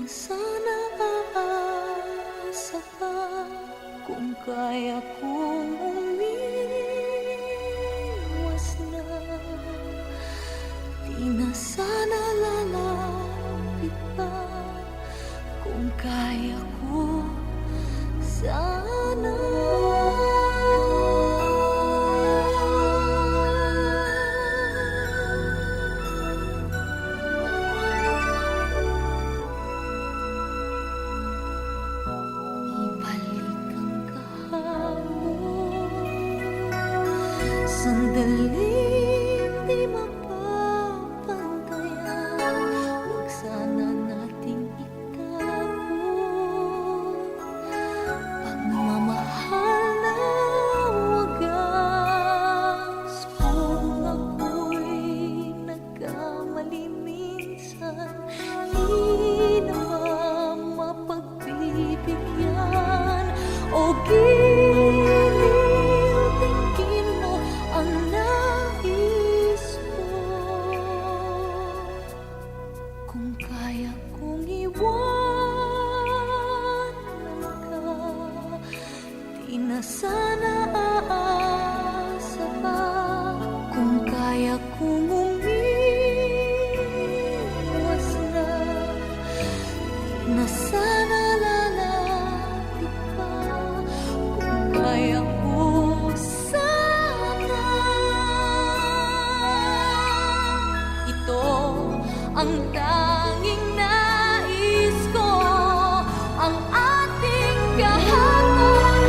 sana aasa ka kung kaya kong umiwas na. Di na sana lalapit pa kung kaya ko sana. Sandaling di mapapantayan, huwag sana nating itago. Pagmamahal na wagas, kung ako'y nagkamali minsan, di naman mapagbibigyan o kung kaya kong iwanan ka. Di na sana aasa pa kung kaya kong umiwas na. Di na sana lalapit pa kung kaya ko sana. Ito ang tanging nais ko, ang ating kahapon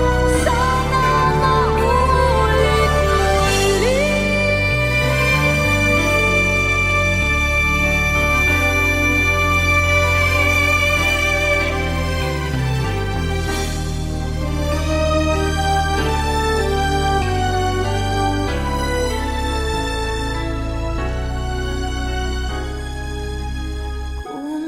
sana maulit-ulit. Kung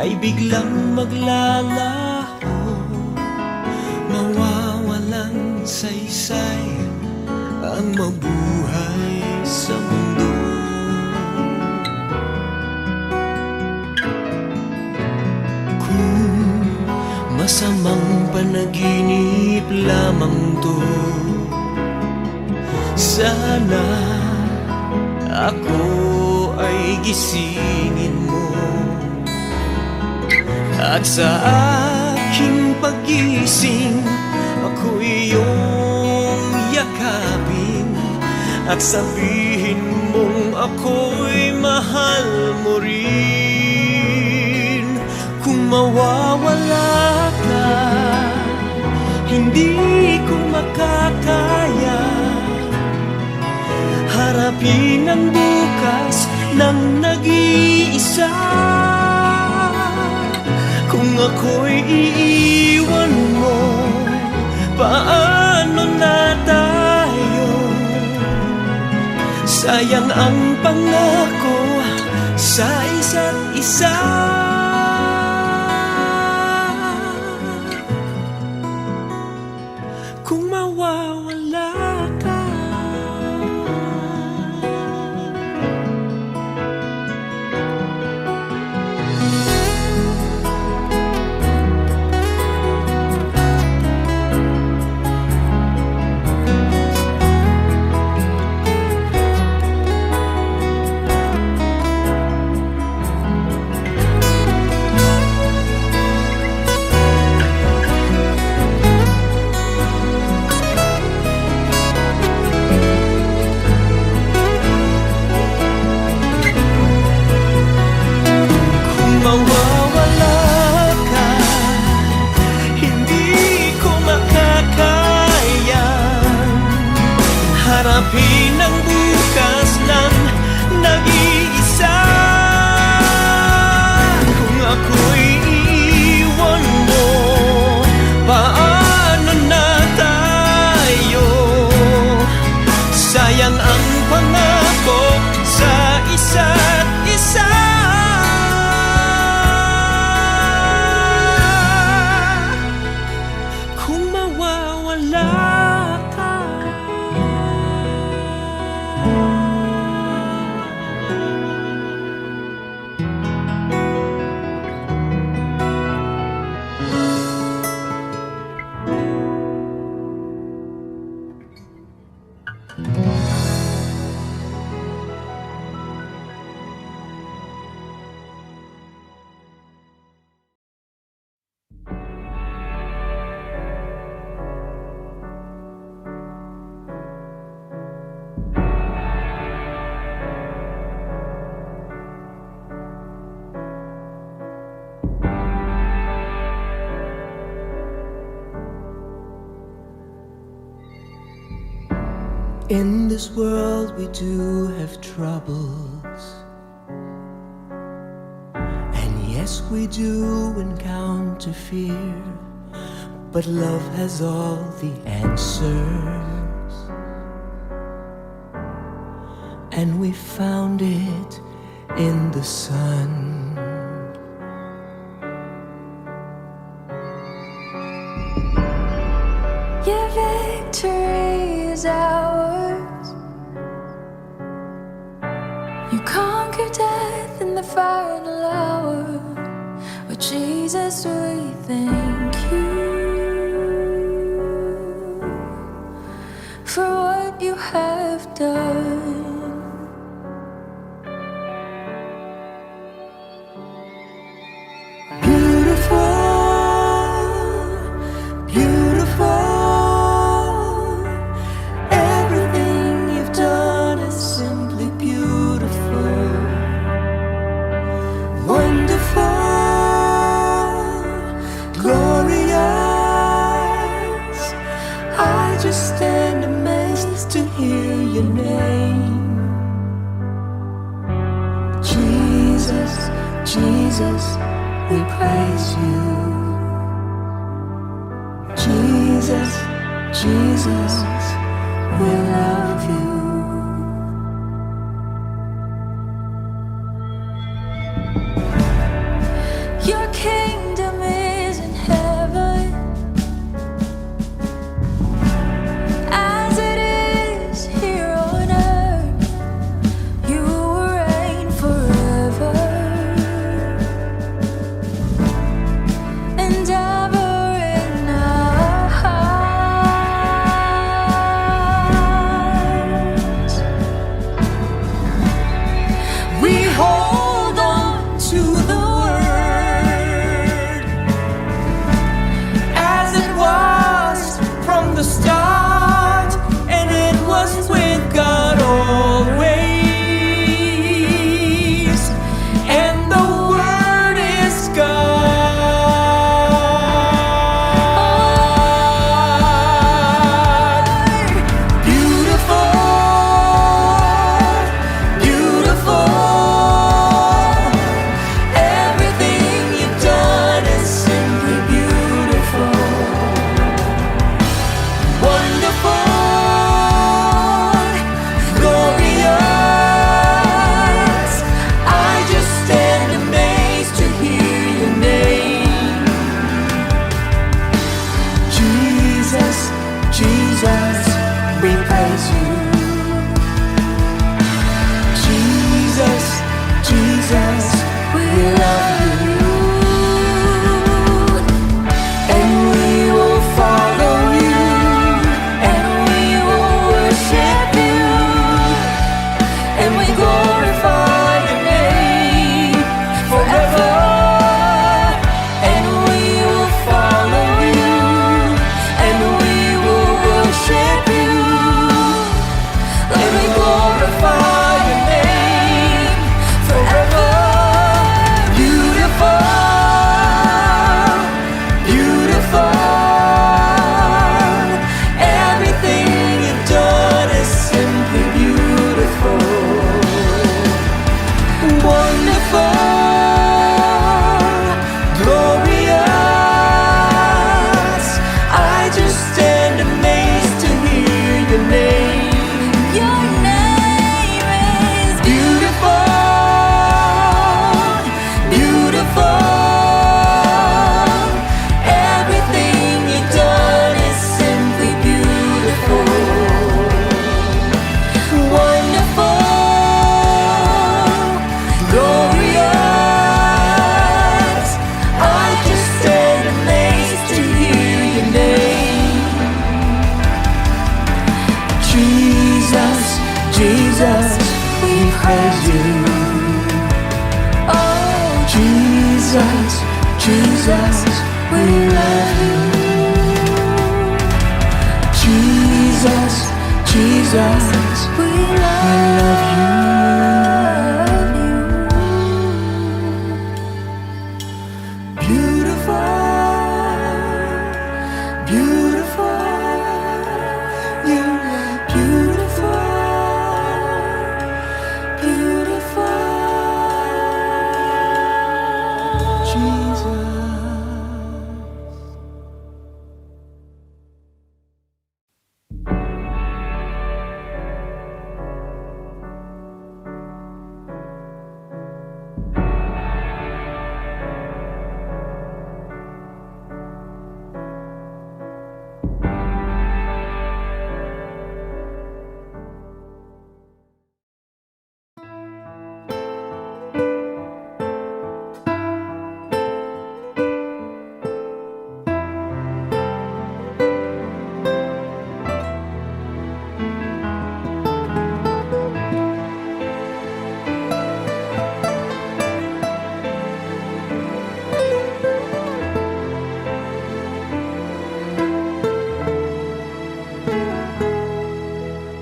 ay biglang maglalaho, mawawalang saysay ang mabuhay sa mundo. Kung masamang panaginip lamang to, sana ako ay gisingin mo, at sa aking paggising ako'y iyong yakapin, at sabihin mong ako'y mahal mo rin. Kung mawawala ka, hindi ko makakaya harapin ang bukas ng nag-iisa. Kung ako'y iiwan mo, paano na tayo? Sayang ang pangako sa isa't isa. Kung mawawala ka, harapin ang bukas ng nag-iisa. Kung ako'y iiwan mo, paano na tayo? Sayang ang pangako sa isa't isa. Kung mawawala ka, in this world we do have troubles, and yes, we do encounter fear, but love has all the answers, and we found it in the sun. Your victory is ours. You conquer death in the final hour. Oh, Jesus, we thank you for what you have done. Stand amazed to hear your name. Jesus, Jesus, we praise you. Jesus, Jesus, we love you. Your Jesus, we love you. Jesus, Jesus, We love you. love you. Beautiful, beautiful, you're beautiful, beautiful, Jesus.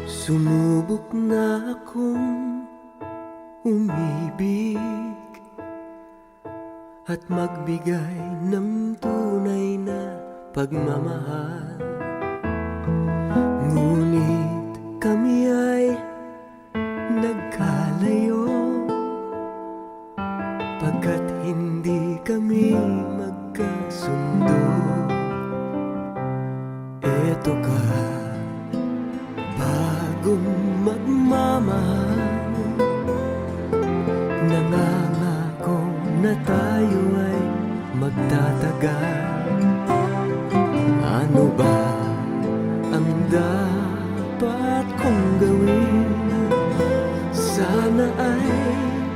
Sumubok na akong umibig at magbigay ng tunay na pagmamahal. Ngunit kami ay nagkalayo pagkat hindi kami magkasundo. Eto ka, bagong magmamahal, nangangako na tayo ay magtatagal. Ano ba ang dapat kong gawin? Sana ay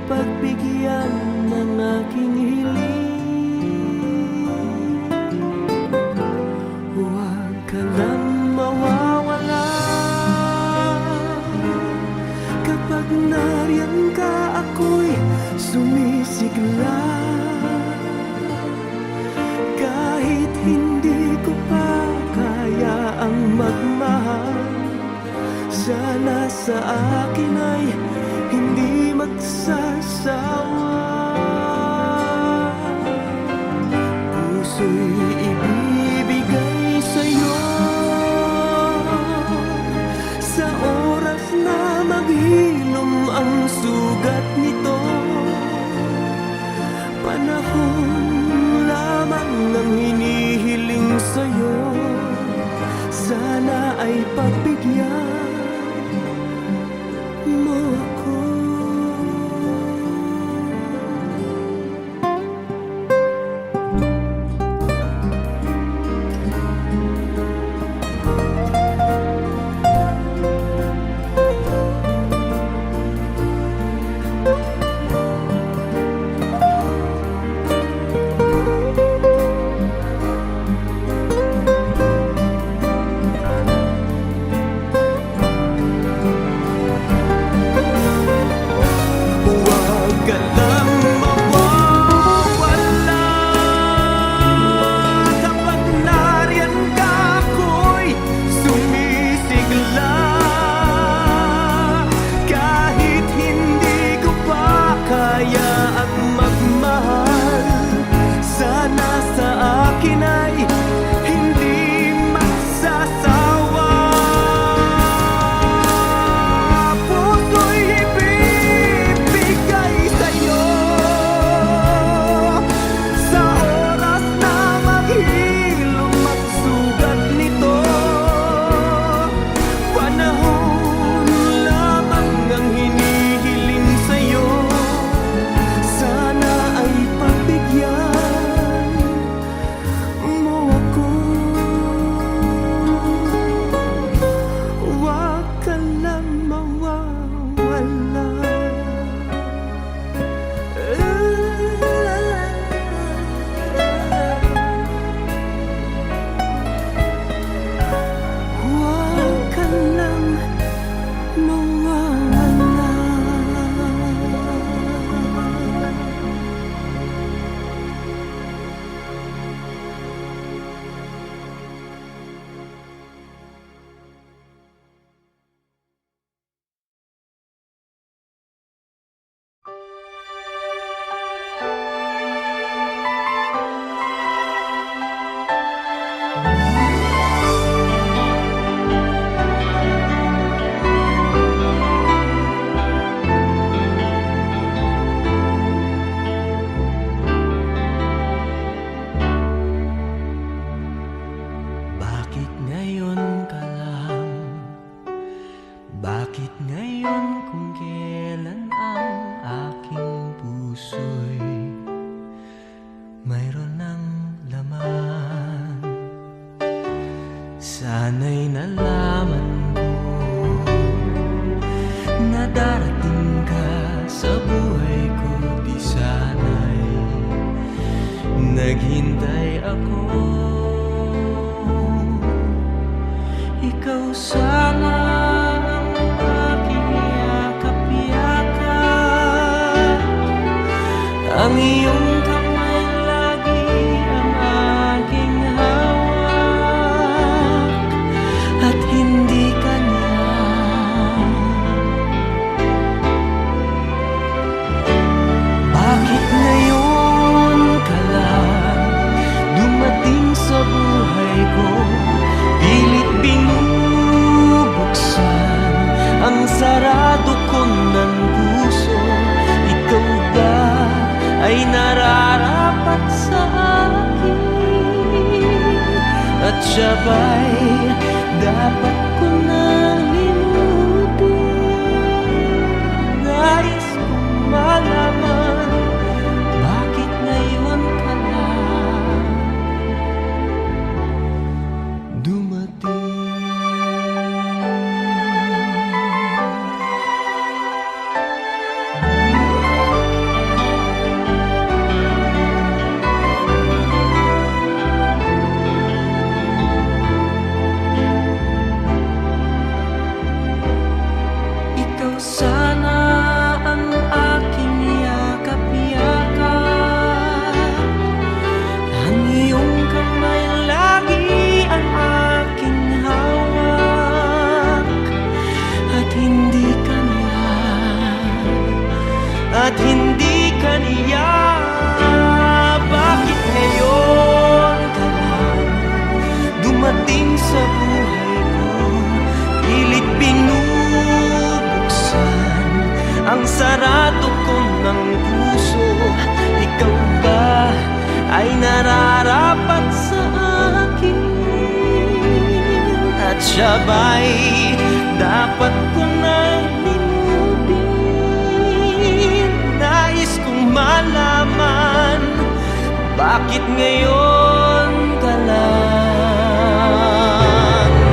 pagbigyan ng aking hiling. Huwag ka lang mawawala kapag nariyan ka, ako'y sumisigla. Kahit hindi ko pa kaya ang magmahal, sana sa akin ay hindi magsasawa. Puso'y ibibigay sa'yo sa oras na maghilom ang sugat nito. Panahon lamang ang hinihiling sa'yo, sana ay pagbigyan mo ako. Bakit ngayon ka lang? Bakit ngayon kung kailan ang aking puso'y mayroon ng laman? Sana'y nalaman ko na darating ka sa buhay ko. Di sana'y naghintay ako. Ikaw sana ang aking yakap-yakap, ang iyong kamay lagi ang aking hawak, at hindi kanya. Bakit ngayon ka lang dumating sa buhay ko? Pilit binubuksan ang sarado ko ng puso. Ikaw ba ay nararapat sa akin? At siya ba'y dapat ko na limutin? Nais kong malaman, bakit ngayon ka lang dumating? Ikaw sana ang aking yakap-yakap, ang iyong kamay lagi ang aking hawak, at hindi kanya, at hindi kanya. Bakit ngayon ka lang dumating sa buhay ko? Pilit binubuksan ang sarado ko ng puso. Ikaw ba ay nararapat sa akin? At siya ba'y dapat ko nang limutin? Nais kong malaman, bakit ngayon ka lang?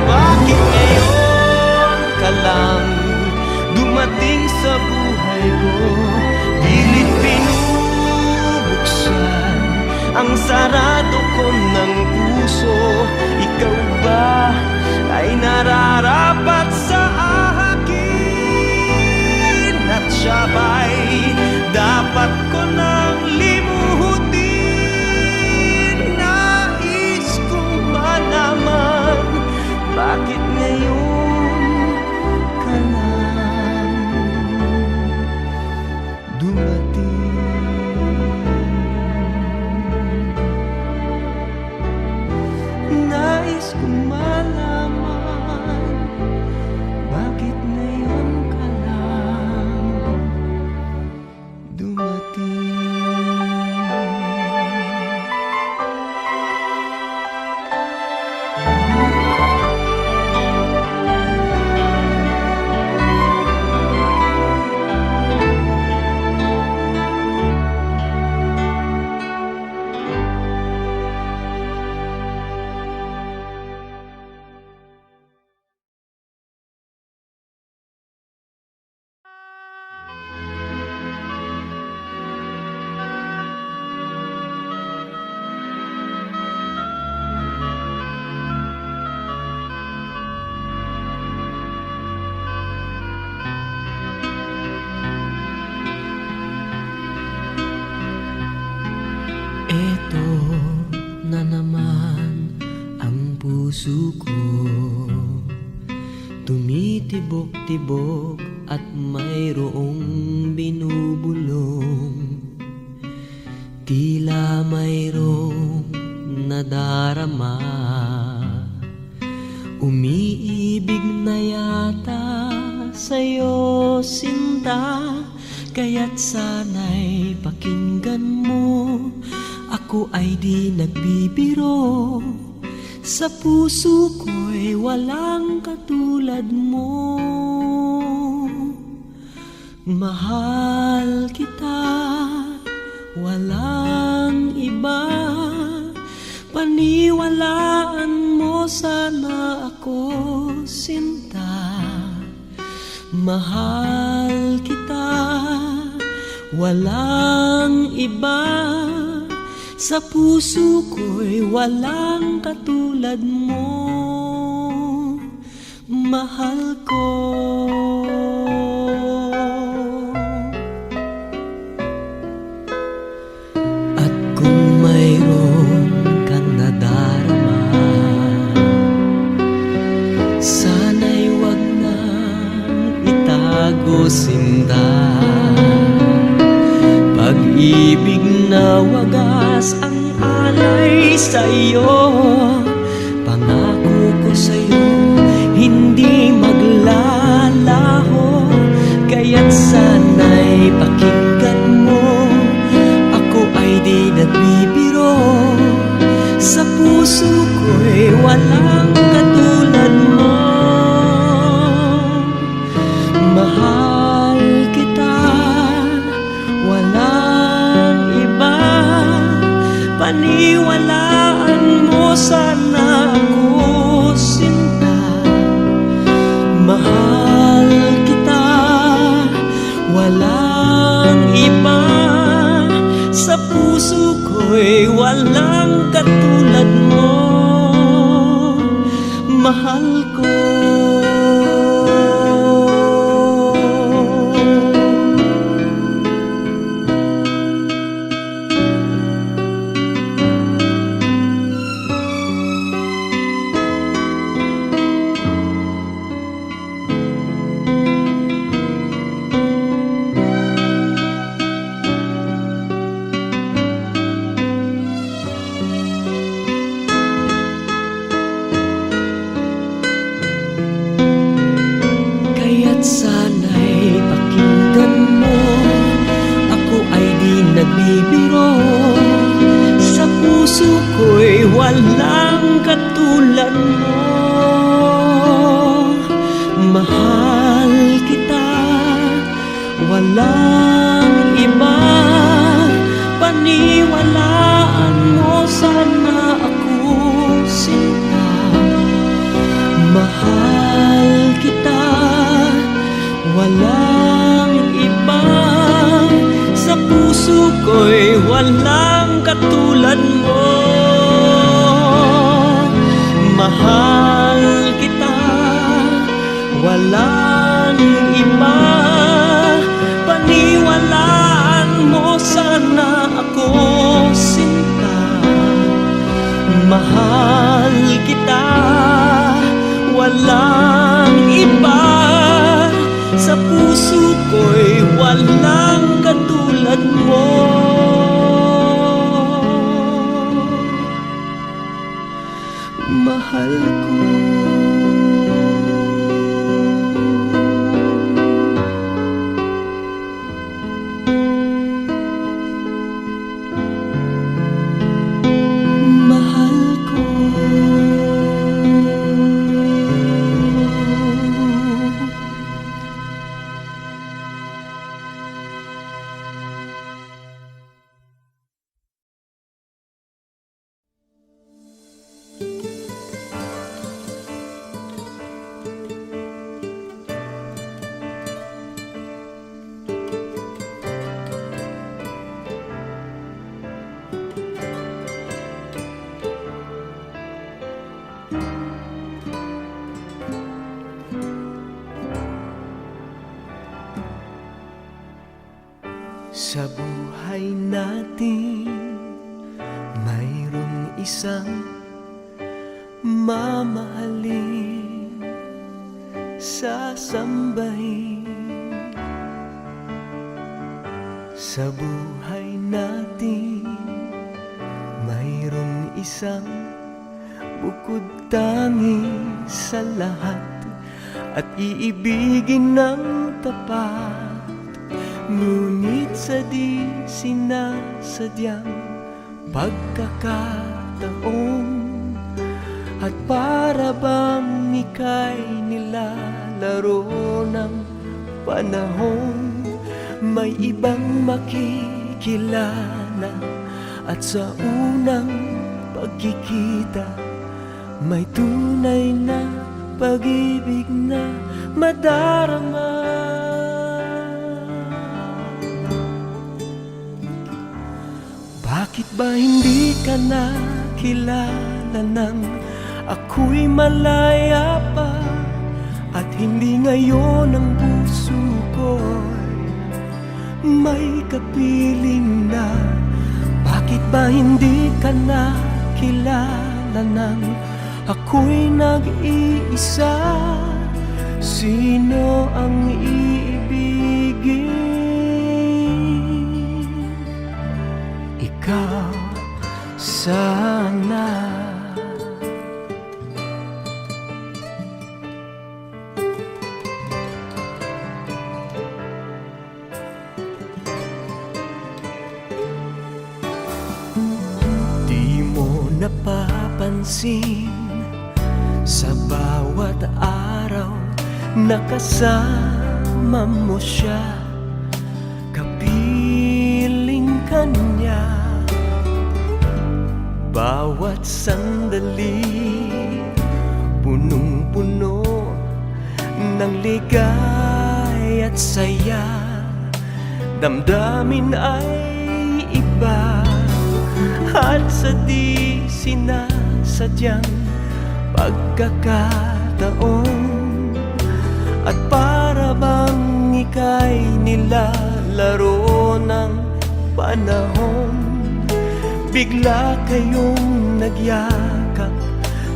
Bakit ngayon ka lang dumating sa buhay ko? Pilit binubuksan ang sarado ko ng puso. Ikaw ba ay nararapat sa akin? At siya ba'y dapat ko nang limutin? Nais kong malaman, bakit ngayon ka lang dumating? Nais kong malaman, bakit ngayon ka lang dumating? Eto na naman ang puso ko, tumitibok-tibok at mayroong binubulong. Tila mayroong nadarama Umiibig na yata sa'yo, sinta, kaya't sana'y pakinggan mo. Ako ay di nagbibiro, sa puso ko'y walang katulad mo. Mahal kita, walang iba, paniwalaan mo sana ako, sinta. Mahal kita, walang iba, sa puso ko'y walang katulad mo. Mahal ko. At kung mayroon kang nadarama, sana'y wag nang itago, sinta. Pag-ibig na wagas ang alay sa'yo, pangako ko sa'yo hindi maglalaho. Kaya't sana'y pakinggan mo, ako ay di nagbibiro, sa puso ko'y walang katulad mo. Mahal kita, walang iba, paniwalaan mo sana ako, sinta. Mahal kita, walang iba, sa puso ko'y walang katulad mo. Mahal ko. Sana'y pakinggan mo, ako ay di nagbibiro, sa puso ko'y walang katulad mo. Mahal kita, walang iba, paniwalaan mo sana ako, sinta. Mahal kita, walang iba, sa puso ko'y walang katulad mo. Mahal kita, walang iba, paniwalaan mo sana ako, sinta. Mahal kita, walang iba, sa puso ko'y walang katulad mo. Mahal ko. Mahal ko. Sa buhay natin, mayroong isang mamahalin, sasambahin. Sa buhay natin, mayroong isang bukod tangi sa lahat at iibigin ng tapat. Ngunit sa di sinasadyang pagkakataon at para bang ika'y nilalaro ng panahon, may ibang makikilala at sa unang pagkikita may tunay na pag-ibig na madarama. Bakit ba hindi ka nakilala nang ako'y malaya pa? At hindi ngayon ang puso ko'y may kapiling na? Bakit ba hindi ka nakilala nang ako'y nag-iisa? Sino ang iibigin? Ikaw sana. Di mo napapansin sa bawat araw na kasama mo siya, kapiling ka niya. Bawat sandali punong-puno ng ligay at saya, damdamin ay iba. At sa di sinasadyang pagkakataon at para bang ika'y nilalaro ng panahon, bigla kayong nagyakap,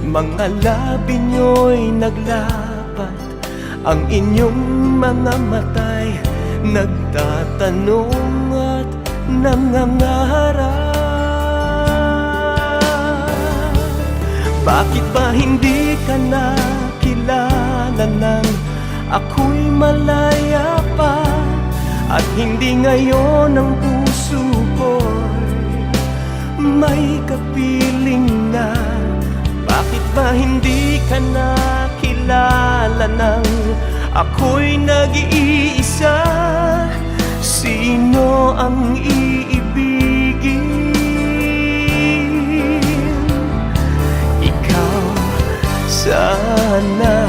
mga labi nyo'y naglapat, ang inyong mga mata'y nagtatanong at nangangarap. Bakit ba hindi ka nakilala nang ako'y malaya pa? At hindi ngayon ang puso ko'y may kapiling na? Bakit ba hindi ka nakilala nang ako'y nag-iisa? Sino ang iibigin? Ikaw sana.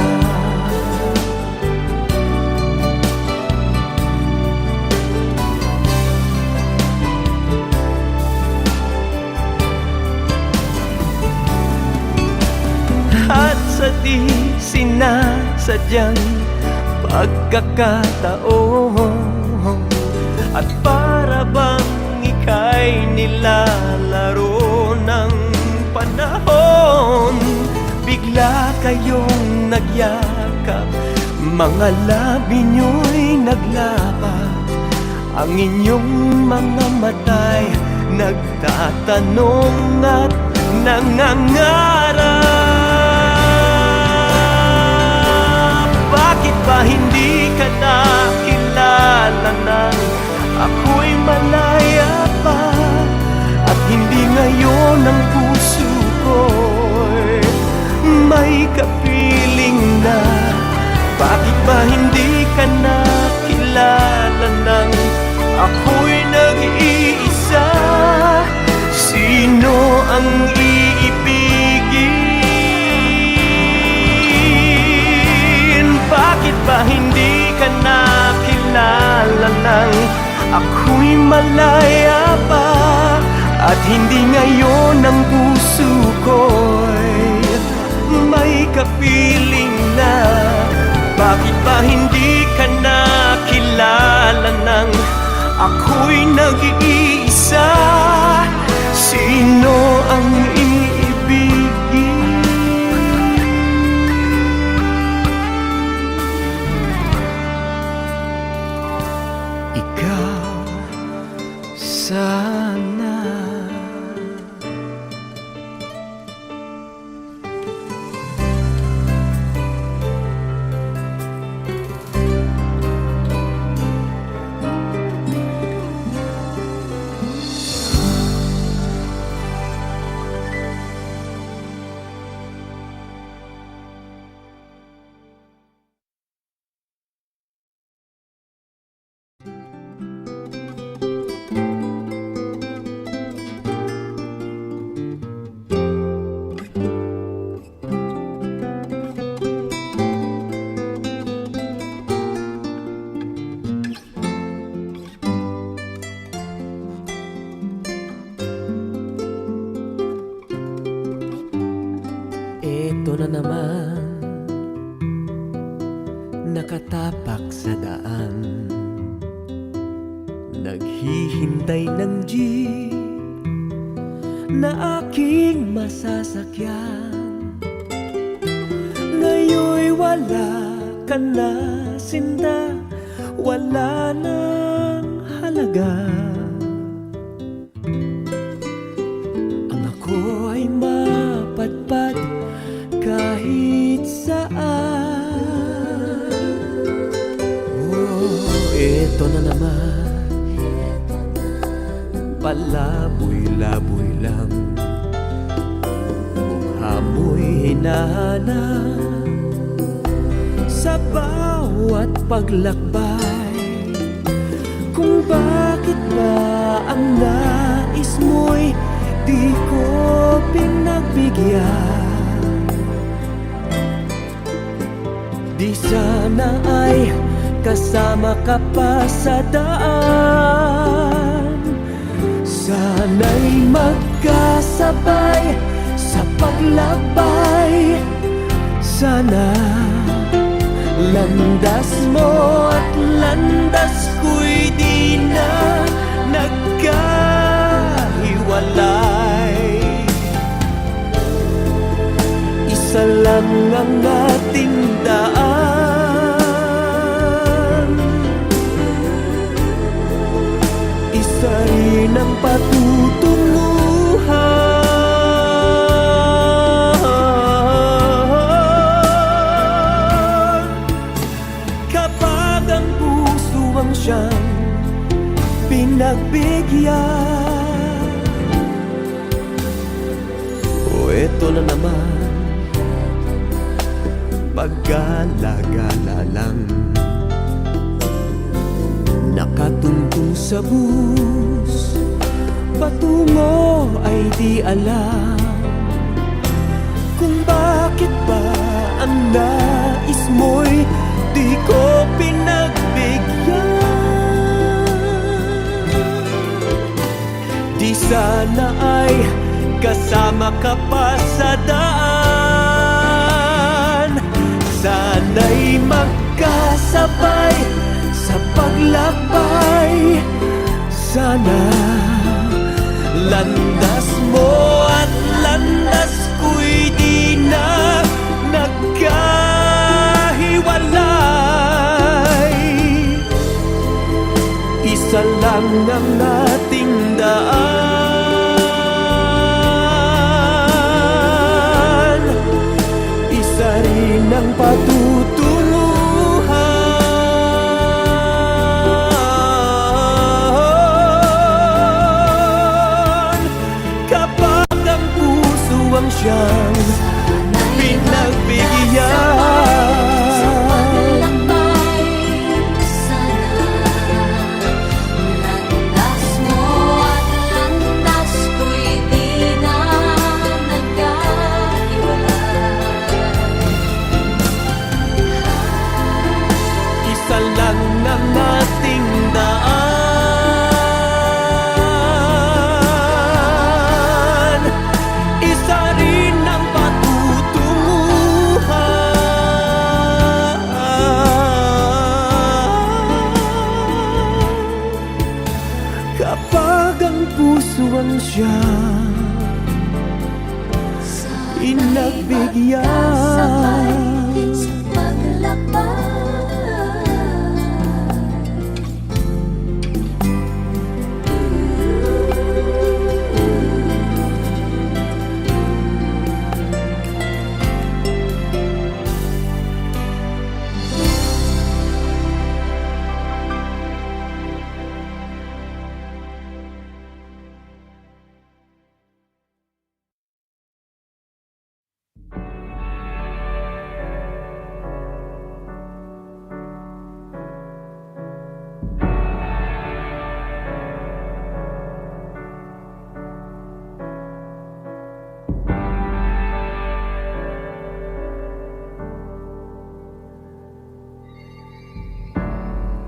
At sa di sinasadyang pagkakataon at para bang ika'y nilalaro ng panahon, bigla kayong nagyakap, mga labi nyo'y naglapat, ang inyong mga mata'y nagtatanong at nangangarap. Bakit ba hindi ka nakilala nang ako'y malaya pa? At hindi ngayon ang puso ko'y may kapiling na? Bakit ba hindi ka nakilala nang ako'y nag-iisa? Sino ang iibigin? Bakit ba hindi ka nakilala nang ako'y malaya pa? At hindi ngayon ang puso ko'y may kapiling na? Bakit ba hindi ka nakilala nang ako'y nag-iisa? Sino ang iibigin? Ikaw sana. Eto na naman, nakatapak sa daan, naghihintay ng jeep na aking masasakyan. Ngayon'y wala ka na, sinta, wala nang halaga. Ang ako ay mapadpad kahit saan. Oh, eto na naman, palaboy-laboy lang, mukha mo'y hinahanap sa bawat paglakbay. Kung bakit ba ang nais mo'y di ko pinagbigyan. Di sana ay kasama ka pa sa daan. Sana'y magkasabay sa paglakbay. Sana landas mo at landas ko'y di na nagkahiwalay. Isa lang ang ating daan, isa rin ang patutunguhan. Kapag ang puso ang siyang pinagbigyan. O eto na naman, paggala-gala lang, nakatungtong sa bus, patungo ay di alam kung bakit ba ang nais mo'y di ko pinagbigyan. Di sana ay kasama ka pa sa daan. Sana'y magkasabay sa paglakbay. Sana landas mo at landas ko'y di na nagkahiwalay. Isa lang ang ating daan, isa rin ang patutunguhan. Kapag ang puso ang siyang pinagbigyan. Isa lang ang ating daan, isa rin ang patutunguhan. Kapag ang puso ang siyang pinagbigyan. sa paglakbay.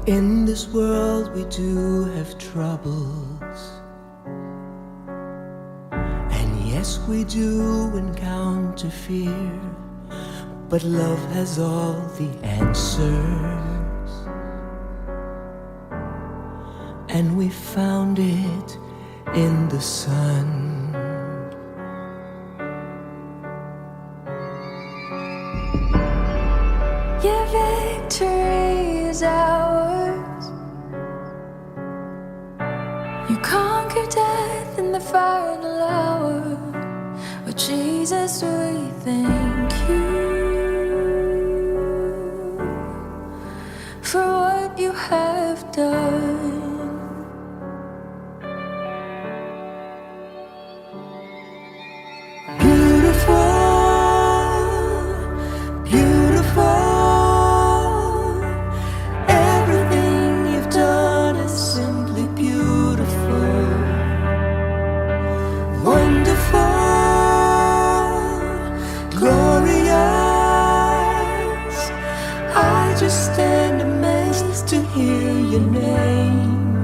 In this world we do have troubles, and Yes, we do encounter fear, but love has all the answers. And we found it in the sun. Your victory is ours. You conquered death in the final hour. With Jesus, we thank you for what you have done. Stand amazed to hear your name.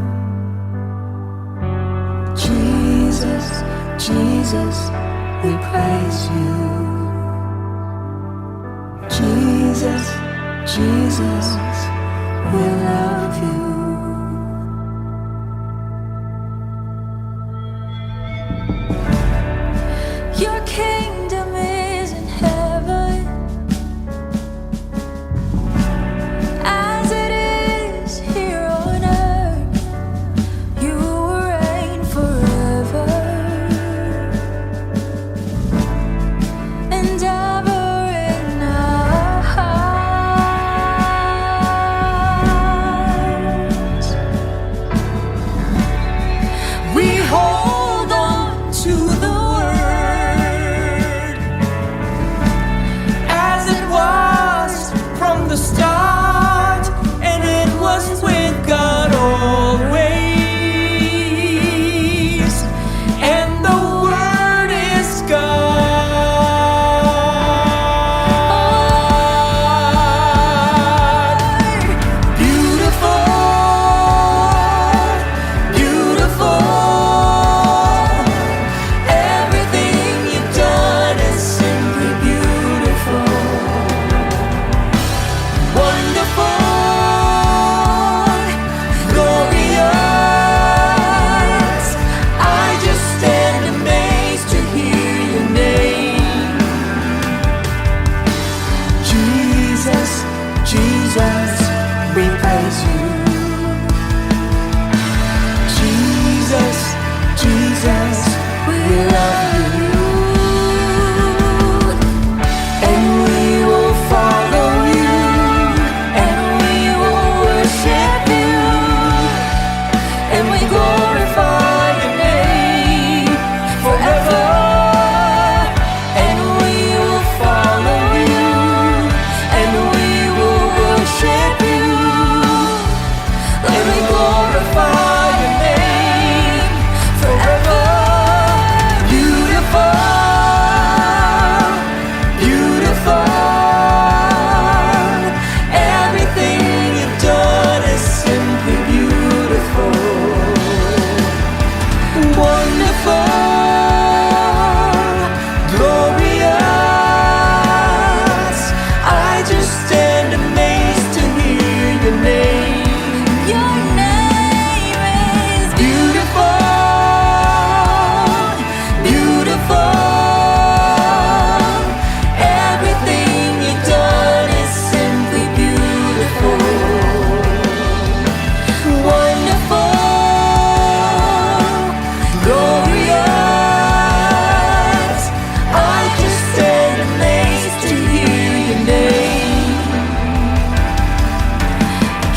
Jesus, Jesus, we praise you. Jesus, Jesus, we love you. Your kingdom is in heaven, as it is here on earth. You will reign forever and ever in our hearts. We hold on to the from the start, and it was with God always, and the Word is God. Beautiful, beautiful, everything you've done is simply beautiful. Wonderful, glorious, I just stand amazed to hear your name. Jesus, Jesus, we praise you. Jesus, Jesus, we love you. And we will follow you. And we glorify your name forever. And we will follow you. And we will worship you. And we glorify your name forever. Beautiful, beautiful. Everything you've done is simply beautiful. Wonderful, glorious, I just stand amazed to hear your name. Your name is Beautiful, beautiful, everything you've done is simply beautiful. Wonderful, glorious, I just stand amazed to hear your name.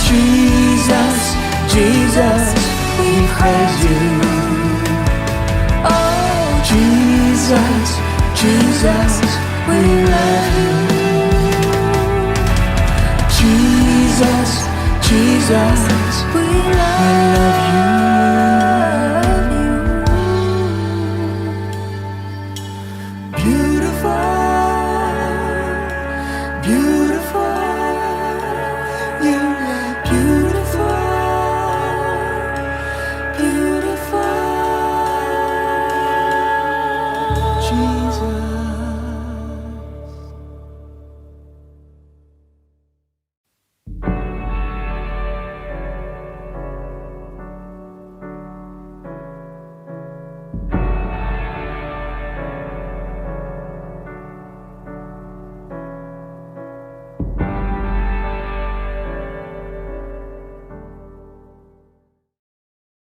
Jesus, Jesus, we praise you. oh Jesus, Jesus, we love you. Jesus, Jesus, we love you. Beautiful, beautiful, you are beautiful, beautiful. Jesus.